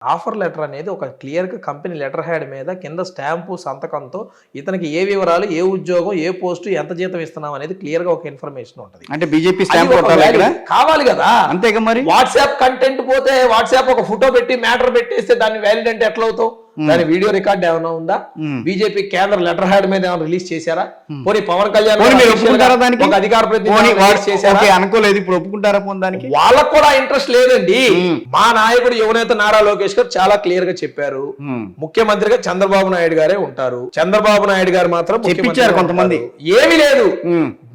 Offer letter అనేది ఒక క్లియర్గా కంపెనీ లెటర్ హ్యాడ్ మీద కింద స్టాంపు సంతకంతో ఇతనికి ఏ వివరాలు, ఏ ఉద్యోగం, ఏ పోస్టు, ఎంత జీతం ఇస్తున్నాం అనేది క్లియర్గా ఒక ఇన్ఫర్మేషన్ ఉంటుంది. అంటే బీజేపీ స్టాంప్ కావాలి కదా. అంతేగా మరి. వాట్సాప్ కంటెంట్ పోతే వాట్సాప్ ఒక ఫోటో పెట్టి మ్యాటర్ పెట్టేస్తే దాన్ని వ్యాలిడ్ అంటే ఎట్లా అవుతావు? దాని వీడియో రికార్డ్ ఏమైనా ఉందా? బీజేపీ కేంద్ర లెటర్ హ్యాడ్ మీద ఏమైనా రిలీజ్ చేశారా? పోనీ పవన్ కళ్యాణ్ ఒక అధికార ప్రతినిధి అనుకోలేదు, ఇప్పుడు ఒప్పుకుంటారా? దానికి వాళ్ళకు కూడా ఇంట్రెస్ట్ లేదండి. మా నాయకుడు యువనేత నారా లోకేష్ గారు చాలా క్లియర్ గా చెప్పారు, ముఖ్యమంత్రిగా చంద్రబాబు నాయుడు గారే ఉంటారు. చంద్రబాబు నాయుడు గారు మాత్రం చెప్పించారు కొంతమంది. ఏమీ లేదు,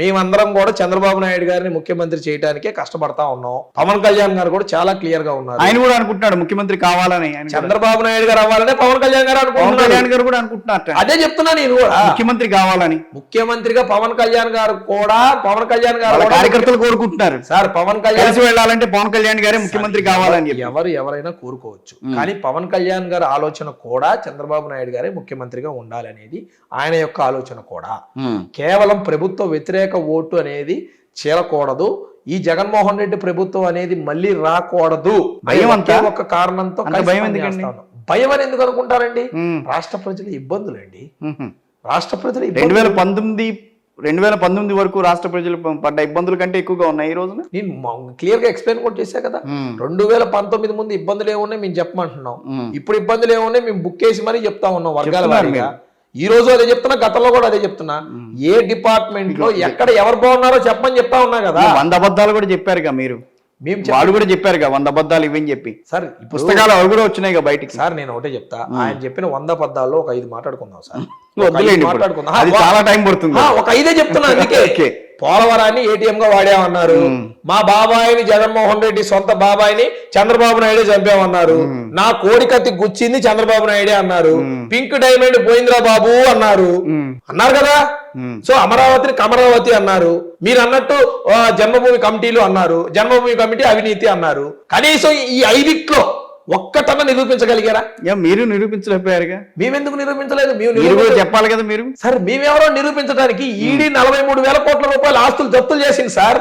మేమందరం కూడా చంద్రబాబు నాయుడు గారిని ముఖ్యమంత్రి చేయడానికే కష్టపడతా ఉన్నాం. పవన్ కళ్యాణ్ గారు కూడా చాలా క్లియర్ గా ఉన్నారు. ఆయన కూడా అనుకుంటున్నాడు ముఖ్యమంత్రి కావాలని. చంద్రబాబు నాయుడు గారు అవ్వాలనే పవన్ కళ్యాణ్ గారు అనుకుంటున్నారు. అదే చెప్తున్నా నేను కూడా, ముఖ్యమంత్రి కావాలని. ముఖ్యమంత్రిగా పవన్ కళ్యాణ్ గారు కార్యకర్తలు కోరుకుంటున్నారు. సార్ పవన్ కళ్యాణ్ వెళ్ళాలంటే పవన్ కళ్యాణ్ గారే ముఖ్యమంత్రి కావాలని ఎవరైనా కోరుకోవచ్చు. కానీ పవన్ కళ్యాణ్ గారి ఆలోచన కూడా చంద్రబాబు నాయుడు గారే ముఖ్యమంత్రిగా ఉండాలనేది ఆయన యొక్క ఆలోచన కూడా. కేవలం ప్రభుత్వ వ్యతిరేక ఓటు అనేది చేరకూడదు, ఈ జగన్మోహన్ రెడ్డి ప్రభుత్వం అనేది మళ్ళీ రాకూడదు. భయం అంతా ఒక కారణంతో భయం అని ఎందుకు అనుకుంటారండి? రాష్ట్ర ప్రజల ఇబ్బందులండి. రాష్ట్ర ప్రజలు 2019 వరకు రాష్ట్ర ప్రజలు పడ్డ ఇబ్బందుల కంటే ఎక్కువగా ఉన్నాయి ఈ రోజున. నేను క్లియర్ గా ఎక్స్ప్లెయిన్ కూడా చేశా కదా. 2019 ముందు ఇబ్బందులు ఏమున్నాయి మేము చెప్పమంటున్నాం, ఇప్పుడు ఇబ్బందులు ఏమున్నాయి మేము బుక్ చేసి మరీ చెప్తా ఉన్నాం వర్గాల వారీగా. ఈ రోజు అదే చెప్తున్నా, గతంలో కూడా అదే చెప్తున్నా. ఏ డిపార్ట్మెంట్ లో ఎక్కడ ఎవరు బాగున్నారో చెప్పమని చెప్తా ఉన్నా కదా. 100 అబద్ధాలు కూడా చెప్పారుగా మీరు, వాళ్ళు కూడా చెప్పారుగా 100 అబద్ధాలు ఇవని చెప్పి. సార్ పుస్తకాలు అవి కూడా వచ్చినాయి బయటికి. సార్ నేను ఒకటే చెప్తా, ఆయన చెప్పిన 100 అబద్ధాల్లో ఒక 5 మాట్లాడుకుందాం సార్. మాట్లాడుకుందాం, అది చాలా టైం పడుతుంది. ఒక 5 చెప్తున్నా. అందుకే పోలవరాన్ని ఏటీఎం గా వాడామన్నారు, మా బాబాయిని జగన్మోహన్ రెడ్డి సొంత బాబాయిని చంద్రబాబు నాయుడే చంపామన్నారు, నా కోడికత్తి గుచ్చింది చంద్రబాబు నాయుడే అన్నారు, పింక్ డైమండ్ పోయిందిరా బాబు అన్నారు కదా. సో అమరావతిని కమరావతి అన్నారు. మీరు అన్నట్టు జన్మభూమి కమిటీలు అన్నారు, జన్మభూమి కమిటీ అవినీతి అన్నారు. కనీసం ఈ 5 ఒక్కటన్నా నిరూపించగలిగారా? మీరు నిరూపించలేకపోయారుగా. మేమెందుకు నిరూపించలేదు? మీరు చెప్పాలి కదా. మీరు సార్ మేమెవరో నిరూపించడానికి ఈడీ 43,000 కోట్ల రూపాయల ఆస్తులు జప్తులు చేసింది సార్.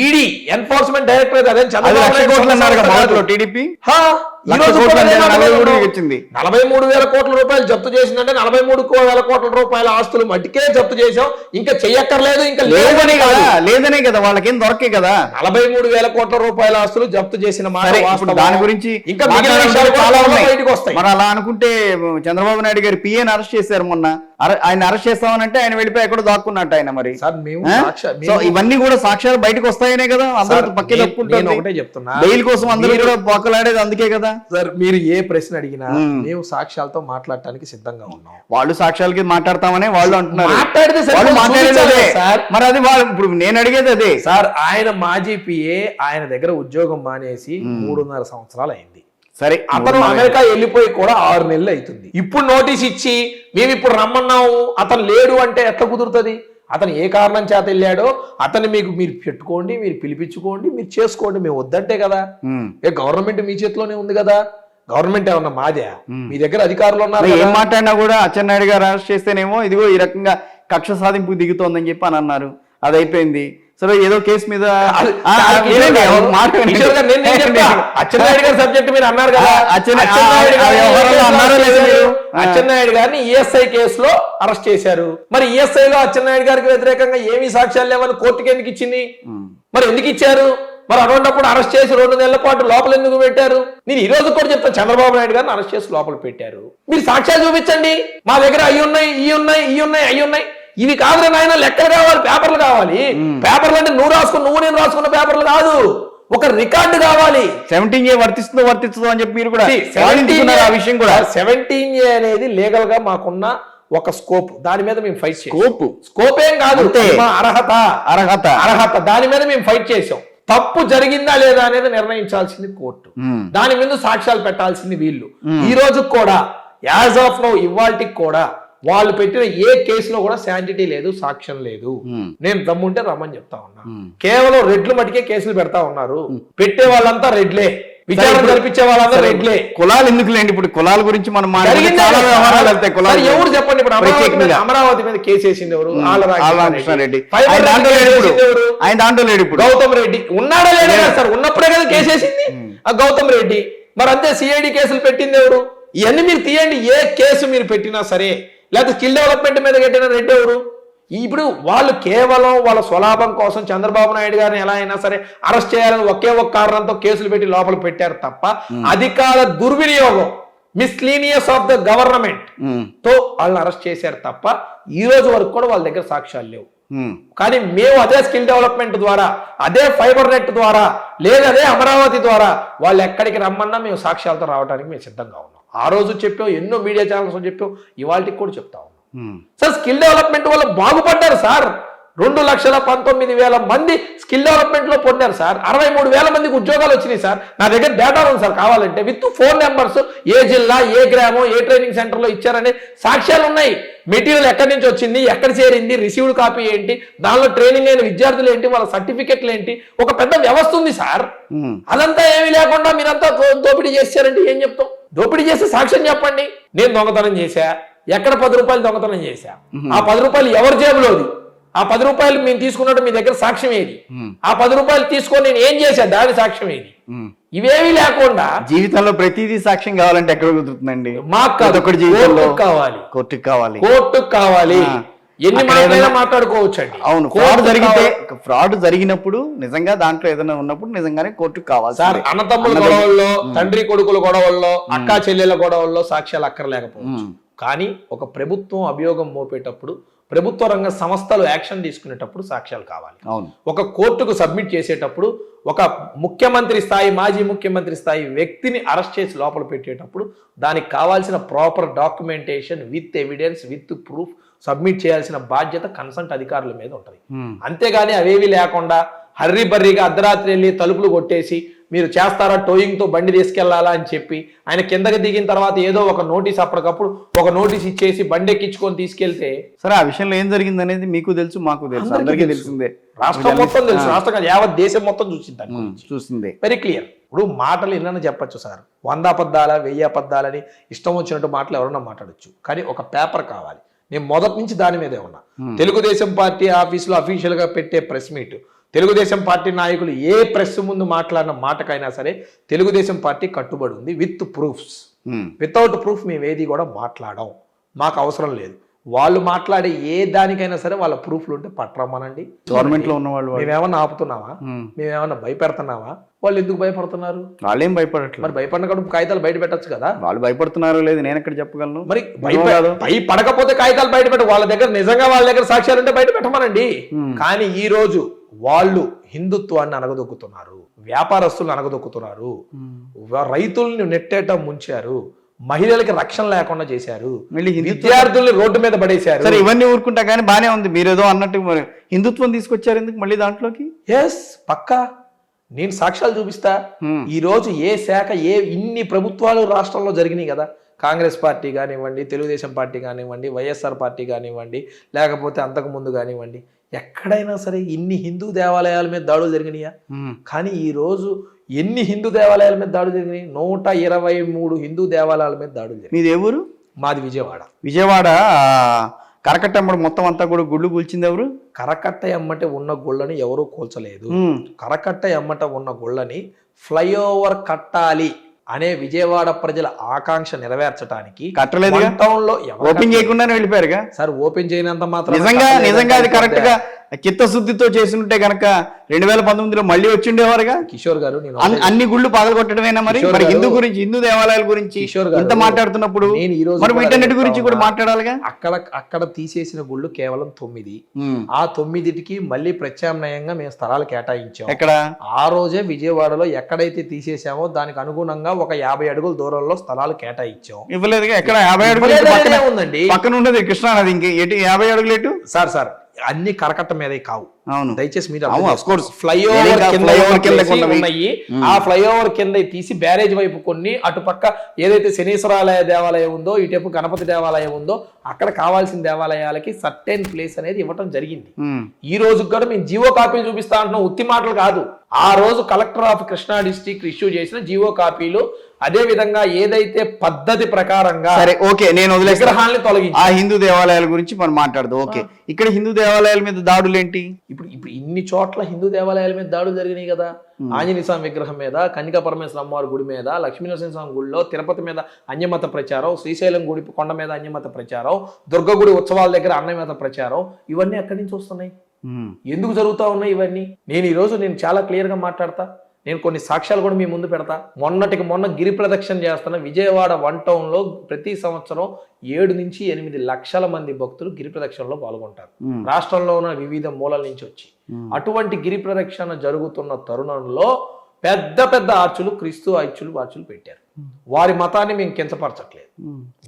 ఈడీ ఎన్ఫోర్స్మెంట్ డైరెక్టరేట్ అదే టీడీపీ 43,000 కోట్ల రూపాయలు జప్తు చేసిందంటే 43,000 కోట్ల రూపాయల ఆస్తులు మట్టికే జప్తు చేసాం. ఇంకా చెయ్యక్కర్లేదు, ఇంకా లేదనే కదా, వాళ్ళకేం దొరకే కదా. 43,000 కోట్ల రూపాయల ఆస్తులు జప్తు చేసిన దాని గురించి ఇంకా బయటకు వస్తాయి. మరి అలా అనుకుంటే చంద్రబాబు నాయుడు గారు పిఏని అరెస్ట్ చేశారు మొన్న. ఆయన అరెస్ట్ చేస్తామనంటే ఆయన వెళ్ళిపోయి ఎక్కడో దాక్కున్నట్టు ఆయన. మరి ఇవన్నీ కూడా సాక్ష్యాలు బయటకు వస్తాయనే కదా అందరూ పక్కన ఒకటే చెప్తున్నా. బెయిల్ కోసం అందరూ కూడా పక్కలాడేది అందుకే కదా. సార్ మీరు ఏ ప్రశ్న అడిగినా మేము సాక్ష్యాలతో మాట్లాడటానికి సిద్ధంగా ఉన్నాం. వాళ్ళు సాక్ష్యాలకి మాట్లాడతామని వాళ్ళు అంటున్నారు. మరి అది వాళ్ళు ఇప్పుడు నేను అడిగేది అదే సార్. ఆయన మాజీ పిఏ ఆయన దగ్గర ఉద్యోగం మానేసి 3.5 సంవత్సరాలు అయింది. సరే, అతను అమెరికా వెళ్ళిపోయి కూడా 6 నెలలు అవుతుంది. ఇప్పుడు నోటీస్ ఇచ్చి మేము ఇప్పుడు రమ్మన్నాము, అతను లేడు అంటే ఎట్లా కుదురుతుంది? అతను ఏ కారణం చేత వెళ్ళాడో అతన్ని మీరు పెట్టుకోండి, మీరు పిలిపించుకోండి, మీరు చేసుకోండి, మేము వద్దంటే కదా. గవర్నమెంట్ మీ చేతిలోనే ఉంది కదా. గవర్నమెంట్ ఏమన్నా మాదే? మీ దగ్గర అధికారులు ఉన్నారు. ఏం మాట్లాడినా కూడా అచ్చెన్నాయుడు గారు అరెస్ట్ చేస్తేనేమో ఇదిగో ఈ రకంగా కక్ష సాధింపు దిగుతోందని చెప్పి అని అన్నారు. అది అయిపోయింది. సరే, ఏదో కేసు మీద అచ్చెన్నాయుడు గారి సబ్జెక్ట్ మీరు అన్నారు కదా. అచ్చెన్నాయుడు గారిని ఈఎస్ఐ కేసులో అరెస్ట్ చేశారు. మరి ఈఎస్ఐ లో అచ్చెన్నాయుడు గారికి వ్యతిరేకంగా ఏమీ సాక్ష్యాలు లేవని కోర్టుకి ఎందుకు ఇచ్చింది? మరి ఎందుకు ఇచ్చారు? మరి అటువంటిప్పుడు అరెస్ట్ చేసి 2 నెలల పాటు లోపల ఎందుకు పెట్టారు? నేను ఈ రోజు కూడా చెప్తాను, చంద్రబాబు నాయుడు గారిని అరెస్ట్ చేసి లోపల పెట్టారు. మీరు సాక్ష్యాలు చూపించండి. మా దగ్గర అవి ఉన్నాయి, అవి ఉన్నాయి. ఇవి కాదు నాయన, లెక్కలు కావాలి, పేపర్లు కావాలి. పేపర్లు అంటే నేను రాసుకున్న పేపర్లు కాదు, ఒక రికార్డు కావాలి. 17A వర్తిస్తుందో అని చెప్పి మీరు కూడా ఆ విషయం కూడా. 17A అనేది లీగల్ గా మాకున్న ఒక స్కోప్, దాని మీద మేము ఫైట్ చేసాం. స్కోప్ ఏం కాదు, అర్హత దాని మీద మేము ఫైట్ చేసాం. తప్పు జరిగిందా లేదా అనేది నిర్ణయించాల్సింది కోర్టు, దాని మీద సాక్ష్యాలు పెట్టాల్సింది వీళ్ళు. ఈ రోజు కూడా యాజ్ ఆఫ్ నౌ ఇవాల్టికి కూడా వాళ్ళు పెట్టిన ఏ కేసులో కూడా శాంటిటీ లేదు, సాక్ష్యం లేదు. నేను దమ్ముంటే రమ్మని చెప్తా ఉన్నా. కేవలం రెడ్లు మటుకే కేసులు పెడతా ఉన్నారు. పెట్టే వాళ్ళంతా రెడ్లే, విచారణ జరిపించే వాళ్ళంతా రెడ్లే. కులాలు ఎందుకు లేండి, ఇప్పుడు కులాల గురించి మనం ఎవరు చెప్పండి? ఇప్పుడు అమరావతి మీద కేసు వేసింది ఎవరు? రెడ్డి. ఆయన దాంట్లో లేడు. గౌతమ్ రెడ్డి ఉన్నాడా లేదా సార్? ఉన్నప్పుడే కదా కేసు వేసింది ఆ గౌతమ్ రెడ్డి. మరి అంతే సిఐడి కేసులు పెట్టింది ఎవరు? ఇవన్నీ మీరు తీయండి. ఏ కేసు మీరు పెట్టినా సరే, లేకపోతే స్కిల్ డెవలప్మెంట్ మీద కట్టిన రెడ్డి ఎవరు? ఇప్పుడు వాళ్ళు కేవలం వాళ్ళ స్వలాభం కోసం చంద్రబాబు నాయుడు గారిని ఎలా అయినా సరే అరెస్ట్ చేయాలని ఒకే ఒక కారణంతో కేసులు పెట్టి లోపల పెట్టారు తప్ప అధికార దుర్వినియోగం, మిస్లీనియస్ ఆఫ్ ద గవర్నమెంట్ తో వాళ్ళని అరెస్ట్ చేశారు తప్ప ఈ రోజు వరకు కూడా వాళ్ళ దగ్గర సాక్ష్యాలు లేవు. కానీ మేము అదే స్కిల్ డెవలప్మెంట్ ద్వారా, అదే ఫైబర్ నెట్ ద్వారా, లేదా అదే అమరావతి ద్వారా వాళ్ళు ఎక్కడికి రమ్మన్నా మేము సాక్ష్యాలతో రావడానికి మేము సిద్ధంగా ఉన్నాం. ఆ రోజు చెప్పాం, ఎన్నో మీడియా ఛానల్స్ చెప్పాం, ఇవాళకి కూడా చెప్తా ఉన్నాం. సార్ స్కిల్ డెవలప్మెంట్ వల్ల బాగుపడ్డారు సార్. 2,19,000 మంది స్కిల్ డెవలప్మెంట్ లో పొందారు సార్. 63,000 మందికి ఉద్యోగాలు వచ్చినాయి సార్. నా దగ్గర డేటా ఉంది సార్, కావాలంటే విత్ ఫోన్ నెంబర్స్, ఏ జిల్లా, ఏ గ్రామం, ఏ ట్రైనింగ్ సెంటర్ లో ఇచ్చారనే సాక్ష్యాలు ఉన్నాయి. మెటీరియల్ ఎక్కడి నుంచి వచ్చింది, ఎక్కడ చేరింది, రిసీవ్డ్ కాపీ ఏంటి, దానిలో ట్రైనింగ్ అయిన విద్యార్థులు ఏంటి, వాళ్ళ సర్టిఫికెట్లు ఏంటి, ఒక పెద్ద వ్యవస్థ ఉంది సార్. అదంతా ఏమీ లేకుండా మీరంతా దోపిడీ చేశారంటే ఏం చెప్తాం? దోపిడీ చేస్తే సాక్ష్యం చెప్పండి. నేను దొంగతనం చేశా, ఎక్కడ 10 రూపాయలు దొంగతనం చేశా, ఆ 10 రూపాయలు ఎవరి జేబులోది, ఆ 10 రూపాయలు మేము తీసుకున్నట్టు మీ దగ్గర సాక్ష్యం ఏది, ఆ 10 రూపాయలు తీసుకొని నేను ఏం చేశా దాని సాక్ష్యం ఏది? ఇవేమీ లేకుండా జీవితంలో ప్రతిదీ సాక్ష్యం కావాలంటే ఎక్కడ కుదురుతుందండి? మాకు కాదు, ఒకటి జీవితంలో కావాలి, కోర్టుకు కావాలి, కోర్టుకు కావాలి. ఎన్ని మాటలైనా మాట్లాడుకోవచ్చు అండి. అవును, ఫ్రాడ్ జరిగినప్పుడు నిజంగా దాంట్లో ఏదైనా ఉన్నప్పుడు నిజంగానే కోర్టుకు కావాలి సార్. అన్నతమ్ముల గొడవల్లో, తండ్రి కొడుకుల గొడవల్లో, అక్కా చెల్లెల గొడవల్లో సాక్ష్యాలు అక్కర్లేకపోవచ్చు. కానీ ఒక ప్రభుత్వం అభియోగం మోపేటప్పుడు, ప్రభుత్వ రంగ సంస్థలు యాక్షన్ తీసుకునేటప్పుడు సాక్ష్యాలు కావాలి. ఒక కోర్టుకు సబ్మిట్ చేసేటప్పుడు, ఒక ముఖ్యమంత్రి స్థాయి, మాజీ ముఖ్యమంత్రి స్థాయి వ్యక్తిని అరెస్ట్ చేసి లోపల పెట్టేటప్పుడు దానికి కావాల్సిన proper documentation with evidence with proof submit చేయాల్సిన బాధ్యత కన్సల్ట్ అధికారుల మీద ఉంటుంది. అంతేగాని అవేవి లేకుండా హర్రీ బర్రీగా అర్ధరాత్రి వెళ్ళి తలుపులు కొట్టేసి మీరు చేస్తారా, టోయింగ్ తో బండి తీసుకెళ్లాలా అని చెప్పి ఆయన కిందకి దిగిన తర్వాత ఏదో ఒక నోటీస్, అప్పటికప్పుడు ఒక నోటీస్ ఇచ్చేసి బండి ఎక్కించుకొని తీసుకెళ్తే, సరే ఆ విషయంలో ఏం జరిగిందనేది మీకు తెలుసు, మాకు తెలుసు, అందరికీ తెలిసిందే. రాష్ట్రం మొత్తం తెలుసు, రాష్ట్రం యావత్ దేశం మొత్తం చూసింది వెరీ క్లియర్. ఇప్పుడు మాటలు ఎన్నైనా చెప్పచ్చు సార్, 100 అబద్ధాలా 1000 అబద్ధాలని ఇష్టం వచ్చినట్టు మాటలు ఎవరన్నా మాట్లాడచ్చు. కానీ ఒక పేపర్ కావాలి. నేను మొదటి నుంచి దాని మీదే ఉన్నా. తెలుగుదేశం పార్టీ ఆఫీసులో అఫీషియల్ గా పెట్టే ప్రెస్ మీట్, తెలుగుదేశం పార్టీ నాయకులు ఏ ప్రెస్ ముందు మాట్లాడిన మాటకైనా సరే తెలుగుదేశం పార్టీ కట్టుబడి ఉంది విత్ ప్రూఫ్స్. వితౌట్ ప్రూఫ్ మేము ఏది కూడా మాట్లాడాం, మాకు అవసరం లేదు. వాళ్ళు మాట్లాడే ఏ దానికైనా సరే వాళ్ళ ప్రూఫ్లు ఉంటే పట్టరమ్మనండి. గవర్నమెంట్ లో ఉన్న వాళ్ళు మేమేమన్నా ఆపుతున్నావా, మేమేమన్నా భయపెడుతున్నావా? వాళ్ళు ఎందుకు భయపడుతున్నారు? వాళ్ళేం భయపడట్లేదు. మరి భయపడిన కూడా కాగితాలు బయట పెట్టచ్చు కదా. వాళ్ళు భయపడుతున్నారు లేదు, నేను ఎక్కడ చెప్పగలను? మరి భయపడకపోతే కాగితాలు బయట పెట్ట, వాళ్ళ దగ్గర నిజంగా వాళ్ళ దగ్గర సాక్ష్యాలు ఉంటే బయట పెట్టమనండి. కానీ ఈ రోజు వాళ్ళు హిందుత్వాన్ని అనగదొక్కుతున్నారు, వ్యాపారస్తులను అనగదొక్కుతున్నారు, రైతుల్ని నెట్టేట ముంచారు, మహిళలకి రక్షణ లేకుండా చేశారు, విద్యార్థుల్ని రోడ్డు మీద పడేశారు. సరే ఇవన్నీ ఊరుకుంటా కానీ బానే ఉంది. మీరేదో అన్నట్టు మరి హిందుత్వం తీసుకొచ్చారు ఎందుకు మళ్ళీ దాంట్లోకి? ఎస్ పక్కా నేను సాక్ష్యాలు చూపిస్తా. ఈ రోజు ఏ శాఖ, ఇన్ని ప్రభుత్వాలు రాష్ట్రంలో జరిగినాయి కదా, కాంగ్రెస్ పార్టీ కానివ్వండి, తెలుగుదేశం పార్టీ కానివ్వండి, వైఎస్ఆర్ పార్టీ కానివ్వండి, లేకపోతే అంతకు ముందు కానివ్వండి, ఎక్కడైనా సరే ఇన్ని హిందూ దేవాలయాల మీద దాడులు జరిగినాయా? కానీ ఈ రోజు ఎన్ని హిందూ దేవాలయాల మీద దాడులు జరిగినాయి? 123 హిందూ దేవాలయాల మీద దాడులు జరిగినాయి. మీది ఏ ఊరు? మాది విజయవాడ. విజయవాడ కరకట్ట అమ్మడు మొత్తం అంతా కూడా గుళ్ళు కూల్చింది ఎవరు? కరకట్ట ఎమ్మట ఉన్న గుళ్ళని ఎవరూ కూల్చలేదు. కరకట్ట ఎమ్మట ఉన్న గుళ్ళని ఫ్లైఓవర్ కట్టాలి అనే విజయవాడ ప్రజల ఆకాంక్ష నెరవేర్చడానికి కట్టలేదు. టౌన్ లో ఓపెన్ చేయకుండానే వెళ్ళిపోయారుగా సార్. ఓపెన్ చేయనంత మాత్రం నిజంగా అది కరెక్ట్ గా చిత్తశుద్ధితో చేసినట్టే గనక 2019లో మళ్ళీ వచ్చిండేవారుగా. కిషోర్ గారు, అన్ని గుళ్ళు పగలగొట్టడమేనా మరి? హిందూ గురించి, హిందూ దేవాలయాల గురించి ఇంత మాట్లాడుతున్నప్పుడు వీటన్నిటి గురించి కూడా మాట్లాడాలిగా. అక్కడ తీసేసిన గుళ్ళు కేవలం 9. ఆ 9టికి మళ్ళీ ప్రత్యామ్నాయంగా మేము స్థలాలు కేటాయించాం. ఎక్కడ? ఆ రోజే విజయవాడలో ఎక్కడైతే తీసేసామో దానికి అనుగుణంగా ఒక 50 అడుగుల దూరంలో స్థలాలు కేటాయించాం. ఇవ్వలేదుగా. ఎక్కడ 50 అడుగులు ఉందండి, పక్కన ఉండదు కృష్ణానది. ఇంక 50 అడుగులు ఎటు? సార్ అన్ని కరకట్ట మీదే కావు. దయచేసి మీరు ఫ్లైఓవర్ ఉన్నాయి, ఆ ఫ్లైఓవర్ కింద తీసి బ్యారేజ్ వైపు కొన్ని, అటుపక్క ఏదైతే శనీశ్వరాలయ దేవాలయం ఉందో, ఇటువైపు గణపతి దేవాలయం ఉందో, అక్కడ కావాల్సిన దేవాలయాలకి సర్టెన్ ప్లేస్ అనేది ఇవ్వటం జరిగింది. ఈ రోజు కూడా మేము జీవో కాపీలు చూపిస్తా అంటున్నాం, ఉత్తి మాటలు కాదు. ఆ రోజు collector of Krishna district issue చేసిన జీవో కాపీలు అదే విధంగా ఏదైతే పద్ధతి ప్రకారంగా సరే ఓకే, నేను వదిలేస్తా. విగ్రహాలని తొలగించి ఆ హిందూ దేవాలయాల గురించి మనం మాట్లాడదు. ఓకే, ఇక్కడ హిందూ దేవాలయాల మీద దాడులు ఏంటి? ఇప్పుడు ఇన్ని చోట్ల హిందూ దేవాలయాల మీద దాడులు జరిగినాయి కదా. ఆంజనేయ స్వామి విగ్రహం మీద, కన్యకా పరమేశ్వర అమ్మవారి గుడి మీద, లక్ష్మీనరసింహ స్వామి గుడిలో, తిరుపతి మీద అన్యమత ప్రచారం, శ్రీశైలం గుడి కొండ మీద అన్యమత ప్రచారం, దుర్గ గుడి ఉత్సవాల దగ్గర అన్యమత ప్రచారం, ఇవన్నీ ఎక్కడి నుంచి వస్తున్నాయి? ఎందుకు జరుగుతూ ఉన్నాయి ఇవన్నీ? నేను చాలా క్లియర్ గా మాట్లాడతా. నేను కొన్ని సాక్ష్యాలు కూడా మీ ముందు పెడతా. మొన్న గిరి ప్రదక్షిణ చేస్తున్న విజయవాడ 1 టౌన్లో ప్రతి సంవత్సరం 7 నుంచి 8 లక్షల మంది భక్తులు గిరి ప్రదక్షిణలో పాల్గొంటారు, రాష్ట్రంలో ఉన్న వివిధ మూలల నుంచి వచ్చి. అటువంటి గిరి ప్రదక్షిణ జరుగుతున్న తరుణంలో పెద్ద పెద్ద ఆర్చులు, క్రీస్తు ఆర్చులు పెట్టారు. వారి మతాన్ని మేము కించపరచట్లేదు,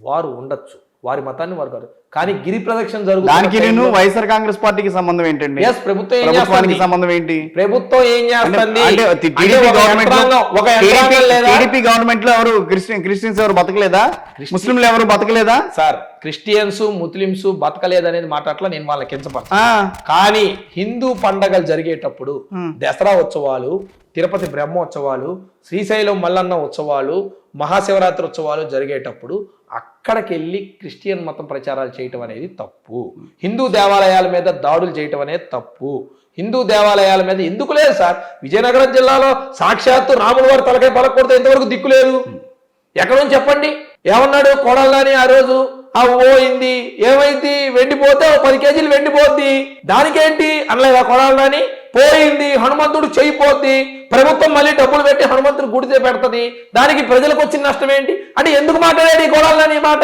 వారు ఉండొచ్చు, వారి మతాన్ని వారు కాదు. కానీ గిరి ప్రదక్షిణ దానికి నేను వైఎస్ఆర్ కాంగ్రెస్ పార్టీకి సంబంధం ఏంటండి? ప్రభుత్వానికి సంబంధం ఏంటి? ప్రభుత్వం ఏం చేస్తుంది? టీడీపీ గవర్నమెంట్ లో ఎవరు క్రిస్టియన్స్ ఎవరు బతకలేదా? ముస్లింలు ఎవరు బతకలేదా? సార్, క్రిస్టియన్స్ ముస్లింస్ బతకలేదనేది మాట్లాడలా, నేను వాళ్ళని కించపరచా. కానీ హిందూ పండగలు జరిగేటప్పుడు దసరా ఉత్సవాలు, తిరుపతి బ్రహ్మోత్సవాలు, శ్రీశైలం మల్లన్న ఉత్సవాలు, మహాశివరాత్రి ఉత్సవాలు జరిగేటప్పుడు అక్కడికి వెళ్ళి క్రిస్టియన్ మతం ప్రచారాలు చేయటం అనేది తప్పు. హిందూ దేవాలయాల మీద దాడులు చేయటం అనేది తప్పు. హిందూ దేవాలయాల మీద ఎందుకు లేదు సార్? విజయనగరం జిల్లాలో సాక్షాత్తు రాముల వారి తలకాయ పలకూడదు, ఎంతవరకు దిక్కు లేదు. ఎక్కడ నుంచి చెప్పండి? ఏమన్నాడు కొడాలని ఆ రోజు? పోయింది, ఏమైంది? వెండిపోతే 10 కేజీలు వెండిపోద్ది, దానికేంటి అనలేదా కొడాలని? పోయింది, హనుమంతుడు చేయిపోద్ది, ప్రభుత్వం మళ్ళీ డబ్బులు పెట్టి హనుమంతుడు గుడితే పెడుతుంది, దానికి ప్రజలకు వచ్చిన నష్టం ఏంటి అంటే ఎందుకు మాట్లాడాడు ఈ కొడాలని మాట?